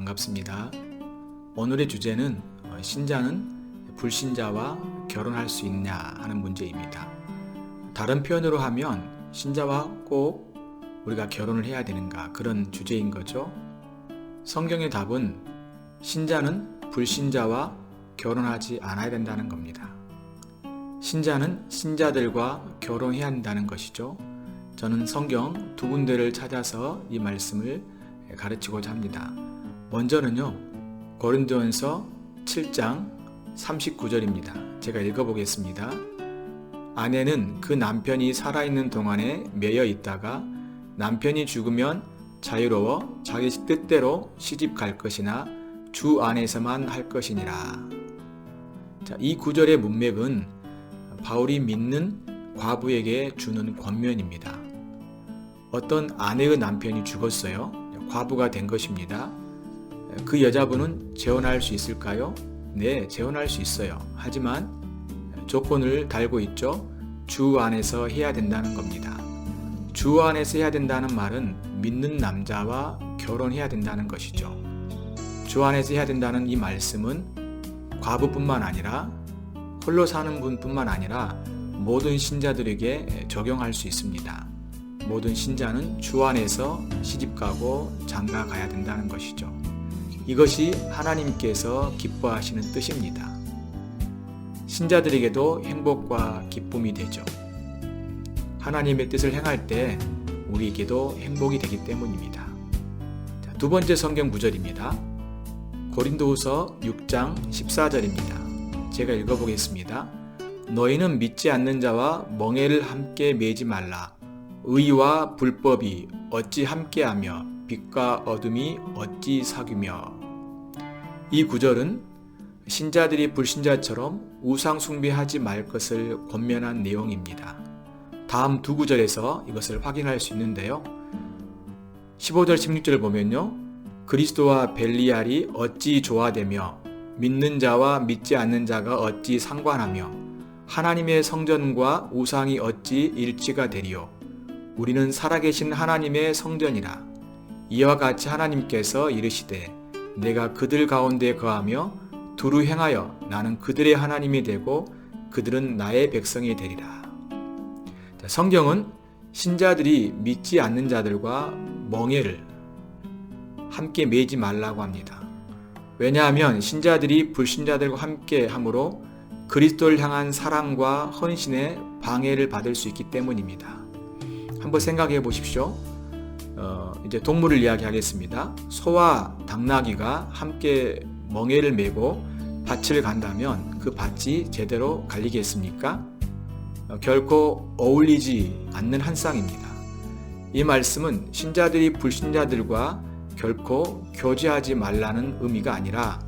반갑습니다. 오늘의 주제는 신자는 불신자와 결혼할 수 있냐 하는 문제입니다. 다른 표현으로 하면 신자와 꼭 우리가 결혼을 해야 되는가 그런 주제인 거죠. 성경의 답은 신자는 불신자와 결혼하지 않아야 된다는 겁니다. 신자는 신자들과 결혼해야 한다는 것이죠. 저는 성경 두 군데를 찾아서 이 말씀을 가르치고자 합니다. 먼저는요, 고린도전서 7장 39절입니다. 제가 읽어보겠습니다. 아내는 그 남편이 살아있는 동안에 매여 있다가 남편이 죽으면 자유로워 자기 뜻대로 시집 갈 것이나 주 안에서만 할 것이니라. 자, 이 구절의 문맥은 바울이 믿는 과부에게 주는 권면입니다. 어떤 아내의 남편이 죽었어요. 과부가 된 것입니다. 그 여자분은 재혼할 수 있을까요? 네, 재혼할 수 있어요. 하지만 조건을 달고 있죠. 주 안에서 해야 된다는 겁니다. 주 안에서 해야 된다는 말은 믿는 남자와 결혼해야 된다는 것이죠. 주 안에서 해야 된다는 이 말씀은 과부뿐만 아니라 홀로 사는 분뿐만 아니라 모든 신자들에게 적용할 수 있습니다. 모든 신자는 주 안에서 시집가고 장가가야 된다는 것이죠. 이것이 하나님께서 기뻐하시는 뜻입니다. 신자들에게도 행복과 기쁨이 되죠. 하나님의 뜻을 행할 때 우리에게도 행복이 되기 때문입니다. 두 번째 성경 구절입니다. 고린도후서 6장 14절입니다. 제가 읽어보겠습니다. 너희는 믿지 않는 자와 멍에를 함께 매지 말라. 의와 불법이 어찌 함께하며 빛과 어둠이 어찌 사귀며. 이 구절은 신자들이 불신자처럼 우상 숭배하지 말 것을 권면한 내용입니다. 다음 두 구절에서 이것을 확인할 수 있는데요. 15절 16절을 보면요. 그리스도와 벨리알이 어찌 조화되며 믿는 자와 믿지 않는 자가 어찌 상관하며 하나님의 성전과 우상이 어찌 일치가 되리요. 우리는 살아계신 하나님의 성전이라. 이와 같이 하나님께서 이르시되 내가 그들 가운데 거하며 두루 행하여 나는 그들의 하나님이 되고 그들은 나의 백성이 되리라. 성경은 신자들이 믿지 않는 자들과 멍에를 함께 매지 말라고 합니다. 왜냐하면 신자들이 불신자들과 함께 함으로 그리스도를 향한 사랑과 헌신에 방해를 받을 수 있기 때문입니다. 한번 생각해 보십시오. 이제 동물을 이야기하겠습니다. 소와 당나귀가 함께 멍에를 메고 밭을 간다면 그 밭이 제대로 갈리겠습니까? 결코 어울리지 않는 한 쌍입니다. 이 말씀은 신자들이 불신자들과 결코 교제하지 말라는 의미가 아니라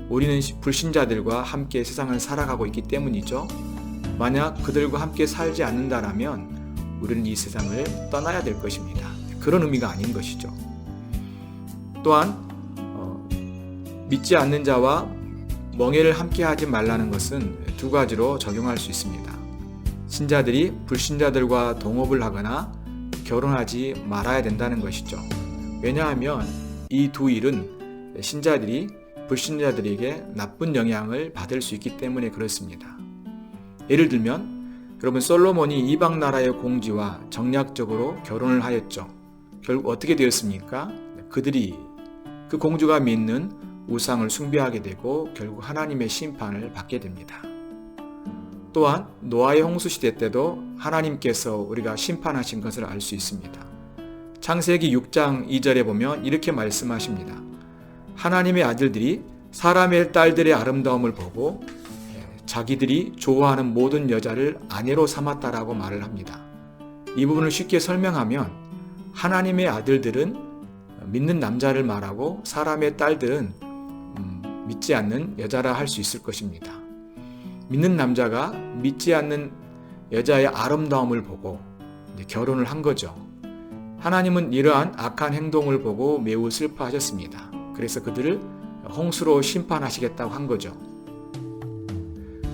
우리는 불신자들과 함께 세상을 살아가고 있기 때문이죠. 만약 그들과 함께 살지 않는다라면 우리는 이 세상을 떠나야 될 것입니다. 그런 의미가 아닌 것이죠. 또한 믿지 않는 자와 멍에를 함께 하지 말라는 것은 두 가지로 적용할 수 있습니다. 신자들이 불신자들과 동업을 하거나 결혼하지 말아야 된다는 것이죠. 왜냐하면 이 두 일은 신자들이 불신자들에게 나쁜 영향을 받을 수 있기 때문에 그렇습니다. 예를 들면 여러분 솔로몬이 이방 나라의 공주와 정략적으로 결혼을 하였죠. 결국 어떻게 되었습니까? 그들이 그 공주가 믿는 우상을 숭배하게 되고 결국 하나님의 심판을 받게 됩니다. 또한 노아의 홍수 시대 때도 하나님께서 우리가 심판하신 것을 알 수 있습니다. 창세기 6장 2절에 보면 이렇게 말씀하십니다. 하나님의 아들들이 사람의 딸들의 아름다움을 보고 자기들이 좋아하는 모든 여자를 아내로 삼았다라고 말을 합니다. 이 부분을 쉽게 설명하면 하나님의 아들들은 믿는 남자를 말하고 사람의 딸들은 믿지 않는 여자라 할 수 있을 것입니다. 믿는 남자가 믿지 않는 여자의 아름다움을 보고 결혼을 한 거죠. 하나님은 이러한 악한 행동을 보고 매우 슬퍼하셨습니다. 그래서 그들을 홍수로 심판하시겠다고 한 거죠.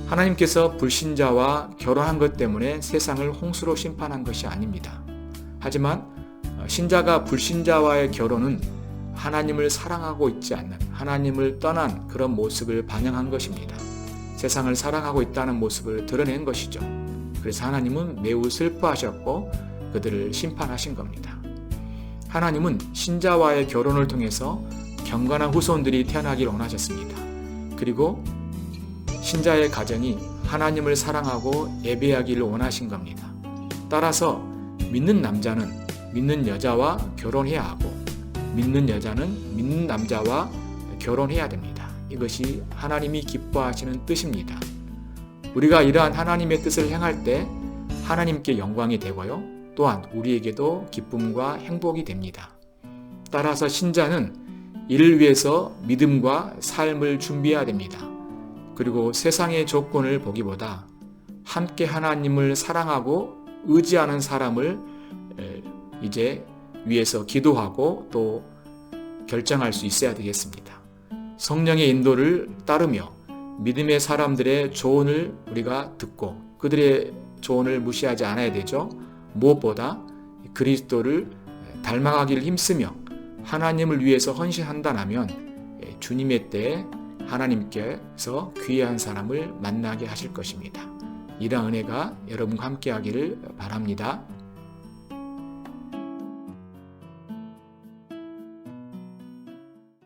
하나님께서 불신자와 결혼한 것 때문에 세상을 홍수로 심판한 것이 아닙니다. 하지만 신자가 불신자와의 결혼은 하나님을 사랑하고 있지 않는, 하나님을 떠난 그런 모습을 반영한 것입니다. 세상을 사랑하고 있다는 모습을 드러낸 것이죠. 그래서 하나님은 매우 슬퍼하셨고 그들을 심판하신 겁니다. 하나님은 신자와의 결혼을 통해서 경건한 후손들이 태어나기를 원하셨습니다. 그리고 신자의 가정이 하나님을 사랑하고 예배하기를 원하신 겁니다. 따라서 믿는 남자는 믿는 여자와 결혼해야 하고 믿는 여자는 믿는 남자와 결혼해야 됩니다. 이것이 하나님이 기뻐하시는 뜻입니다. 우리가 이러한 하나님의 뜻을 행할 때 하나님께 영광이 되고요. 또한 우리에게도 기쁨과 행복이 됩니다. 따라서 신자는 이를 위해서 믿음과 삶을 준비해야 됩니다. 그리고 세상의 조건을 보기보다 함께 하나님을 사랑하고 의지하는 사람을 이제 위해서 기도하고 또 결정할 수 있어야 되겠습니다. 성령의 인도를 따르며 믿음의 사람들의 조언을 우리가 듣고 그들의 조언을 무시하지 않아야 되죠. 무엇보다 그리스도를 닮아가기를 힘쓰며 하나님을 위해서 헌신한다면 주님의 때에 하나님께서 귀한 사람을 만나게 하실 것입니다. 이러한 은혜가 여러분과 함께 하기를 바랍니다.